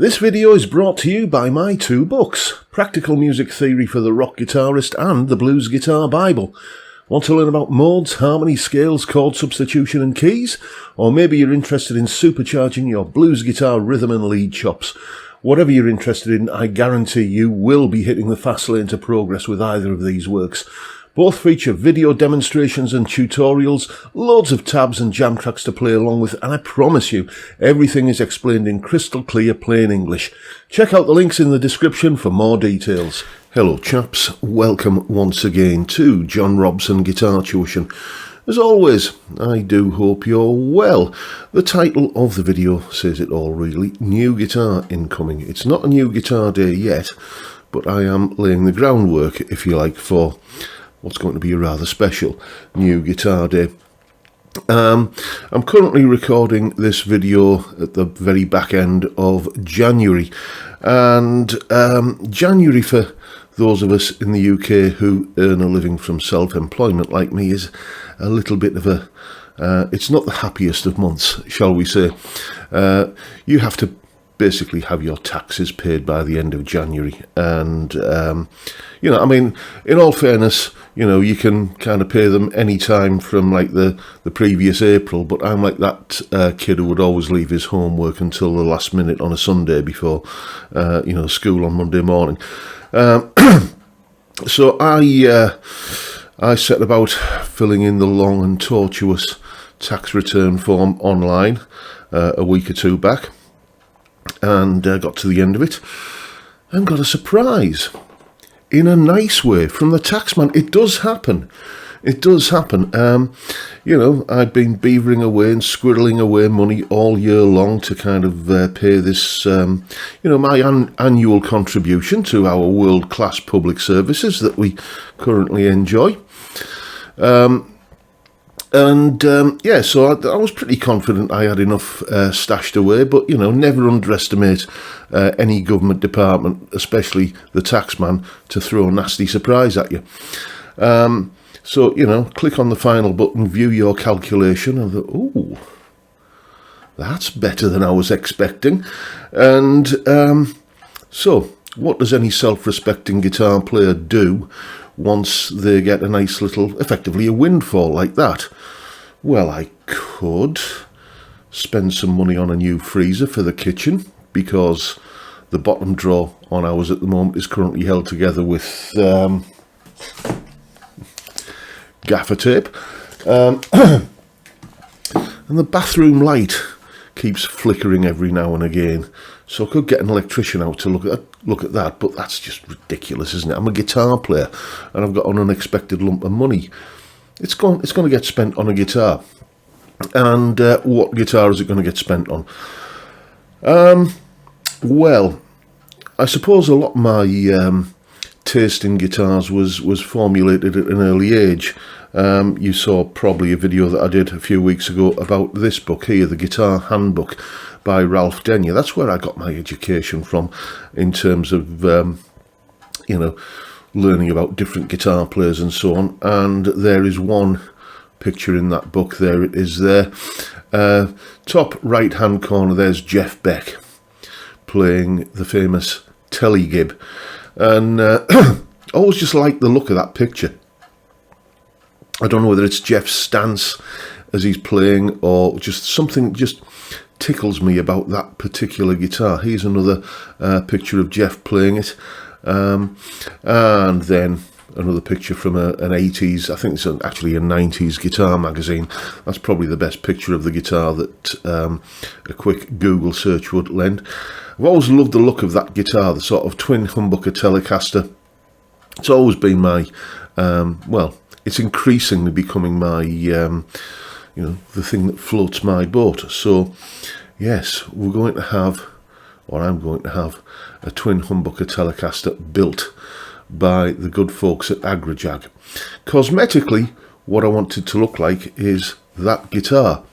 This video is brought to you by my two books, Practical Music Theory for the Rock Guitarist and The Blues Guitar Bible. Want to learn about modes, harmony, scales, chord substitution and keys? Or maybe you're interested in supercharging your blues guitar rhythm and lead chops. Whatever you're interested in, I guarantee you will be hitting the fast lane to progress with either of these works. Both feature video demonstrations and tutorials, loads of tabs and jam tracks to play along with, and I promise you, everything is explained in crystal clear plain English. Check out the links in the description for more details. Hello chaps, welcome once again to John Robson Guitar Tuition. As always, I do hope you're well. The title of the video says it all really, new guitar incoming. It's not a new guitar day yet, but I am laying the groundwork, if you like, for what's going to be a rather special new guitar day. I'm currently recording this video at the very back end of January, and January, for those of us in the UK who earn a living from self-employment like me, is a little bit of a it's not the happiest of months, shall we say. You have to basically have your taxes paid by the end of January, and you know, I mean, in all fairness, you know, you can kind of pay them any time from like the previous April, but I'm like that kid who would always leave his homework until the last minute on a Sunday before you know, school on Monday morning. So I set about filling in the long and tortuous tax return form online a week or two back, and got to the end of it and got a surprise in a nice way from the taxman. It does happen. It does happen. You know, I've been beavering away and squirreling away money all year long to kind of pay this, you know, my annual contribution to our world-class public services that we currently enjoy. Yeah, so I was pretty confident I had enough stashed away, but, you know, never underestimate any government department, especially the taxman, to throw a nasty surprise at you. So, you know, click on the final button, view your calculation, and I thought, ooh, that's better than I was expecting. And so, what does any self-respecting guitar player do once they get a nice little, effectively a windfall like that? Well, I could spend some money on a new freezer for the kitchen, because the bottom drawer on ours at the moment is currently held together with gaffer tape. And the bathroom light keeps flickering every now and again, so I could get an electrician out to look at that, but that's just ridiculous, isn't it? I'm a guitar player and I've got an unexpected lump of money. It's going to get spent on a guitar. And what guitar is it going to get spent on? Well, I suppose a lot of my taste in guitars was formulated at an early age. You saw probably a video that I did a few weeks ago about this book here, The Guitar Handbook by Ralph Denyer. That's where I got my education from in terms of, you know, learning about different guitar players and so on. And there is one picture in that book. There it is there. Top right hand corner, there's Jeff Beck playing the famous Telegib. And I always just like the look of that picture. I don't know whether it's Jeff's stance as he's playing or just something just tickles me about that particular guitar. Here's another picture of Jeff playing it. And then another picture from an 80s, I think it's actually a 90s guitar magazine. That's probably the best picture of the guitar that a quick Google search would lend. I've always loved the look of that guitar, the sort of twin humbucker Telecaster. It's always been my, well, it's increasingly becoming my, you know, the thing that floats my boat. So, yes, we're going to have, or I'm going to have, a twin humbucker Telecaster built by the good folks at Agrajag. Cosmetically, what I want it to look like is that guitar,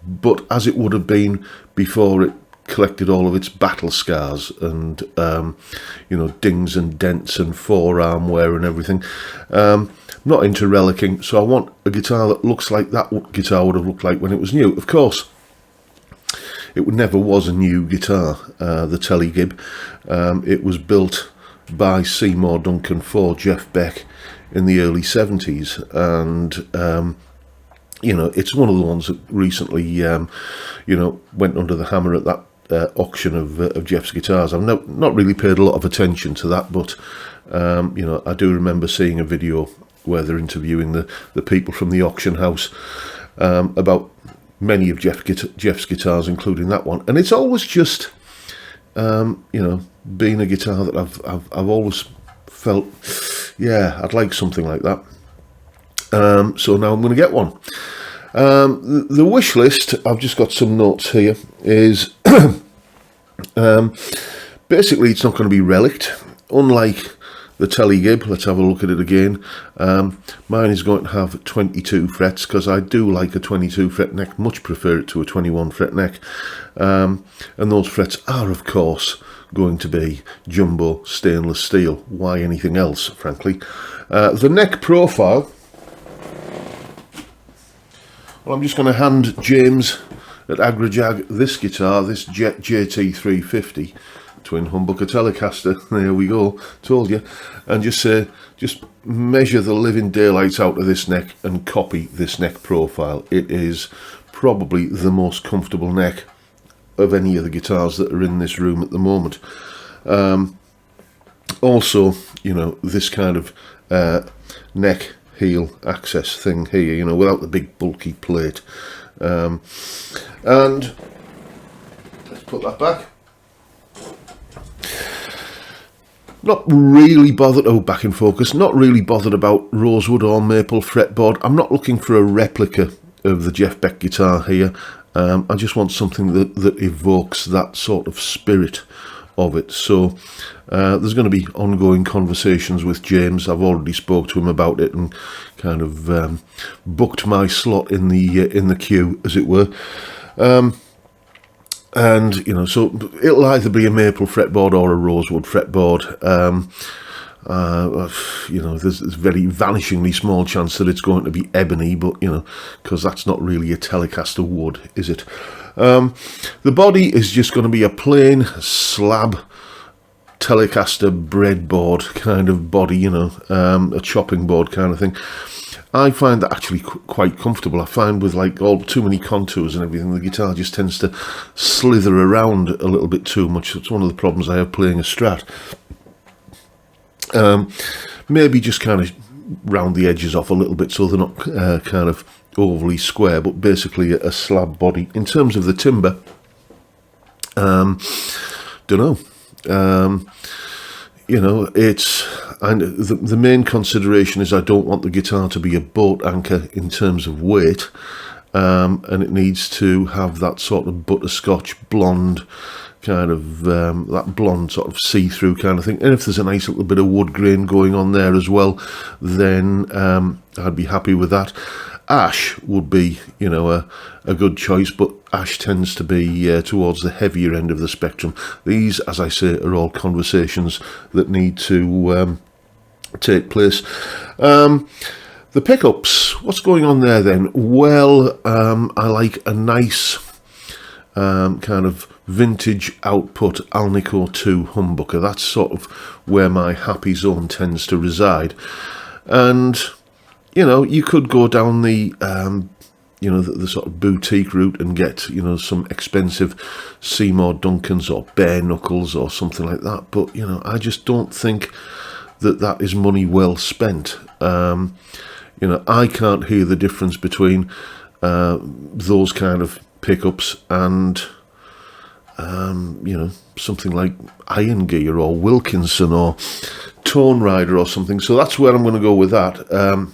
but as it would have been before it collected all of its battle scars and you know, dings and dents and forearm wear and everything. Not into relicking, so I want a guitar that looks like that guitar would have looked like when it was new. Of course, it never was a new guitar, the Telegib. It was built by Seymour Duncan for Jeff Beck in the early 70s, and you know, it's one of the ones that recently, you know, went under the hammer at that auction of Jeff's guitars. I've not really paid a lot of attention to that, but you know, I do remember seeing a video where they're interviewing the people from the auction house about many of Jeff's guitars, including that one. And it's always just, you know, being a guitar that I've always felt, yeah, I'd like something like that. So now I'm going to get one. The wish list, I've just got some notes here, is basically it's not going to be relict. Unlike the Telegib, let's have a look at it again. Mine is going to have 22 frets, because I do like a 22 fret neck, much prefer it to a 21 fret neck. And those frets are, of course, going to be jumbo stainless steel. Why anything else, frankly? The neck profile, well, I'm just going to hand James at Agrajag this guitar, this Jet JT350 twin humbucker Telecaster. There we go, told you. And just say, just measure the living daylights out of this neck and copy this neck profile. It is probably the most comfortable neck of any of the guitars that are in this room at the moment. Also, you know, this kind of neck heel access thing here, you know, without the big bulky plate. And let's put that back. Not really bothered, oh, back in focus, not really bothered about rosewood or maple fretboard. I'm not looking for a replica of the Jeff Beck guitar here. I just want something that evokes that sort of spirit of it. So there's going to be ongoing conversations with James. I've already spoke to him about it and kind of booked my slot in the queue, as it were. And you know, so it'll either be a maple fretboard or a rosewood fretboard. You know, there's very vanishingly small chance that it's going to be ebony, but you know, because that's not really a Telecaster wood, is it? The body is just going to be a plain slab Telecaster breadboard kind of body, you know, a chopping board kind of thing. I find that actually quite comfortable. I find with like all too many contours and everything, the guitar just tends to slither around a little bit too much. It's one of the problems I have playing a Strat. Maybe just kind of round the edges off a little bit so they're not kind of overly square, but basically a slab body. In terms of the timber, don't know. You know, it's, and the main consideration is I don't want the guitar to be a boat anchor in terms of weight, and it needs to have that sort of butterscotch blonde kind of that blonde sort of see-through kind of thing. And if there's a nice little bit of wood grain going on there as well, then I'd be happy with that. Ash would be, you know, a good choice, but ash tends to be towards the heavier end of the spectrum. These, as I say, are all conversations that need to take place. The pickups, what's going on there then? Well, I like a nice kind of vintage output Alnico 2 humbucker. That's sort of where my happy zone tends to reside. And you know, you could go down the, you know, the sort of boutique route and get, you know, some expensive Seymour Duncans or bare knuckles or something like that. But, you know, I just don't think that is money well spent. You know, I can't hear the difference between those kind of pickups and, you know, something like Iron Gear or Wilkinson or Tone Rider or something. So that's where I'm going to go with that.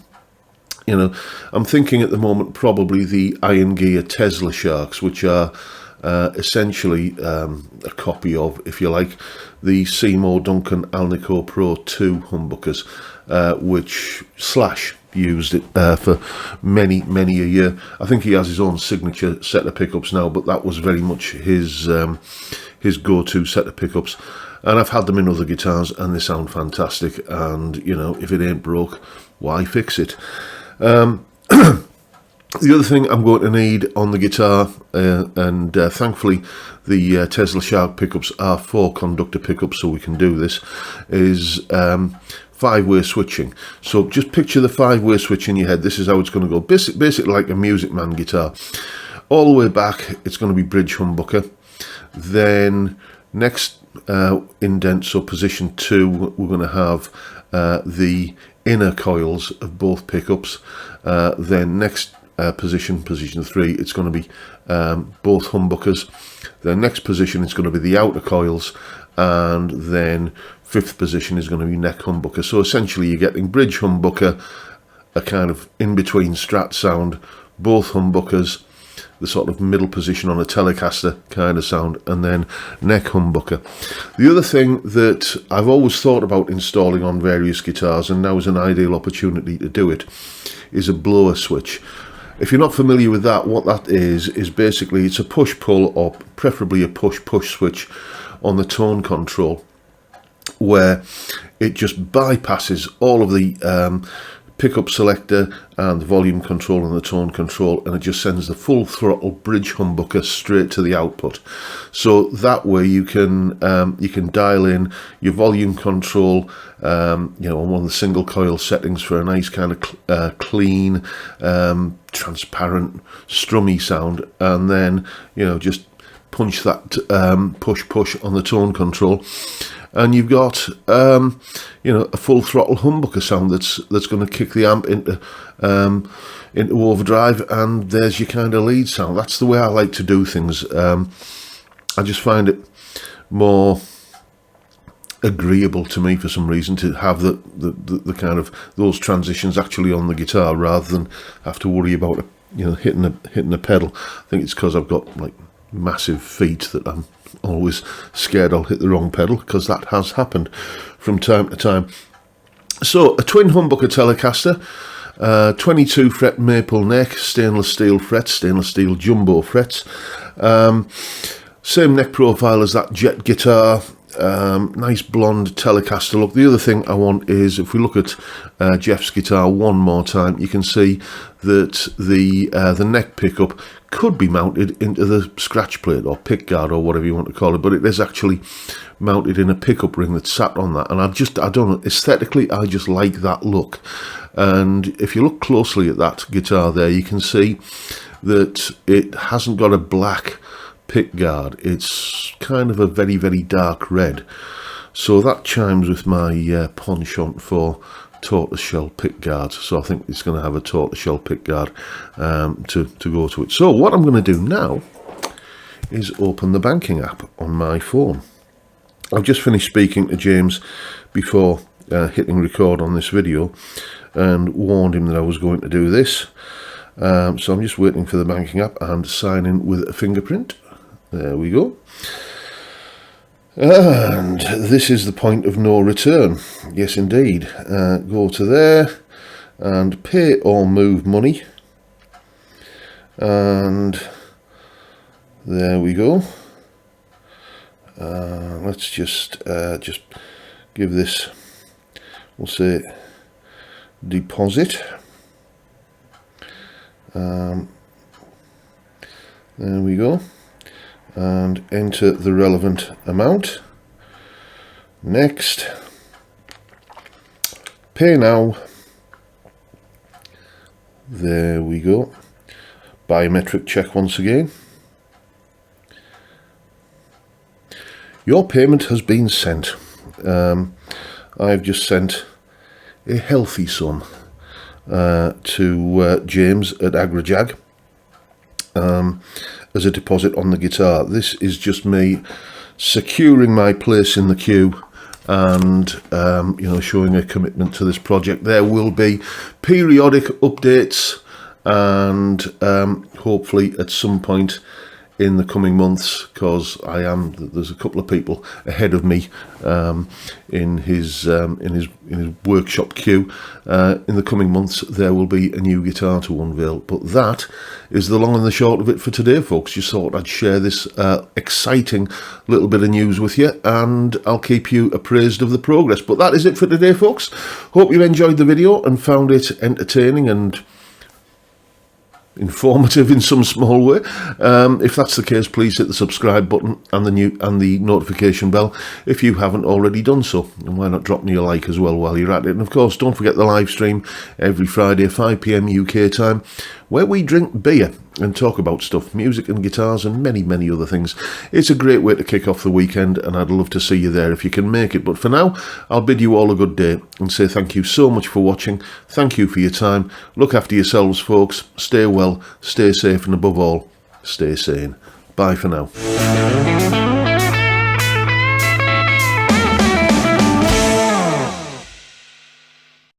You know, I'm thinking at the moment probably the Iron Gear Tesla Sharks, which are essentially a copy of, if you like, the Seymour Duncan Alnico Pro 2 humbuckers, which Slash used it for many a year. I think he has his own signature set of pickups now, but that was very much his go-to set of pickups. And I've had them in other guitars and they sound fantastic. And, you know, if it ain't broke, why fix it? The other thing I'm going to need on the guitar, and thankfully the Tesla Shark pickups are 4-conductor pickups, so we can do this, is 5-way switching. So just picture the 5-way switch in your head. This is how it's going to go. Basically like a Music Man guitar. All the way back, it's going to be bridge humbucker. Then next indent, so position 2, we're going to have the inner coils of both pickups. Then next position 3, it's going to be both humbuckers. The next position is going to be the outer coils, and then 5th position is going to be neck humbucker. So essentially you're getting bridge humbucker, a kind of in-between strat sound, both humbuckers, the sort of middle position on a Telecaster kind of sound, and then neck humbucker. The other thing that I've always thought about installing on various guitars, and now is an ideal opportunity to do it, is a blower switch. If you're not familiar with that, what that is basically it's a push-pull, or preferably a push-push switch on the tone control, where it just bypasses all of the pickup selector and the volume control and the tone control, and it just sends the full throttle bridge humbucker straight to the output. So that way you can dial in your volume control, on one of the single coil settings for a nice kind of clean, transparent, strummy sound, and then just punch that push on the tone control, and you've got a full throttle humbucker sound that's going to kick the amp into overdrive, and there's your kind of lead sound. That's the way I like to do things. I just find it more agreeable to me for some reason to have the kind of those transitions actually on the guitar, rather than have to worry about hitting a pedal. I think it's because I've got like massive feet that I'm always scared I'll hit the wrong pedal, because that has happened from time to time. So a twin humbucker Telecaster, 22 fret maple neck, stainless steel frets, stainless steel jumbo frets, same neck profile as that Jet guitar. Nice blonde Telecaster look. The other thing I want is, if we look at Jeff's guitar one more time, you can see that the neck pickup could be mounted into the scratch plate or pick guard or whatever you want to call it, but it is actually mounted in a pickup ring that's sat on that, and I don't know, aesthetically I just like that look. And if you look closely at that guitar there, you can see that it hasn't got a black pick guard, it's kind of a very, very dark red, so that chimes with my penchant for tortoiseshell pick guards. So I think it's going to have a tortoiseshell pick guard to go to it. So what I'm going to do now is open the banking app on my phone. I've just finished speaking to James before hitting record on this video, and warned him that I was going to do this. So I'm just waiting for the banking app and sign in with a fingerprint. There we go. And this is the point of no return. Yes, indeed. Go to there and pay or move money. And there we go. Let's just give this, we'll say, deposit. There we go. And enter the relevant amount. Next. Pay now. There we go. Biometric check once again. Your payment has been sent. I've just sent a healthy sum to James at AgraJag as a deposit on the guitar. This is just me securing my place in the queue and showing a commitment to this project. There will be periodic updates, and hopefully at some point in the coming months, because there's a couple of people ahead of me in his workshop queue. In the coming months there will be a new guitar to unveil. But that is the long and the short of it for today, folks. Just thought I'd share this exciting little bit of news with you, and I'll keep you appraised of the progress. But that is it for today, folks. Hope you enjoyed the video and found it entertaining and informative in some small way. If that's the case, please hit the subscribe button and the notification bell if you haven't already done so. And why not drop me a like as well while you're at it. And of course, don't forget the live stream every Friday, 5 PM UK time, where we drink beer and talk about stuff, music and guitars and many, many other things. It's a great way to kick off the weekend, and I'd love to see you there if you can make it. But for now, I'll bid you all a good day and say thank you so much for watching. Thank you for your time. Look after yourselves, folks. Stay well, stay safe, and above all, stay sane. Bye for now.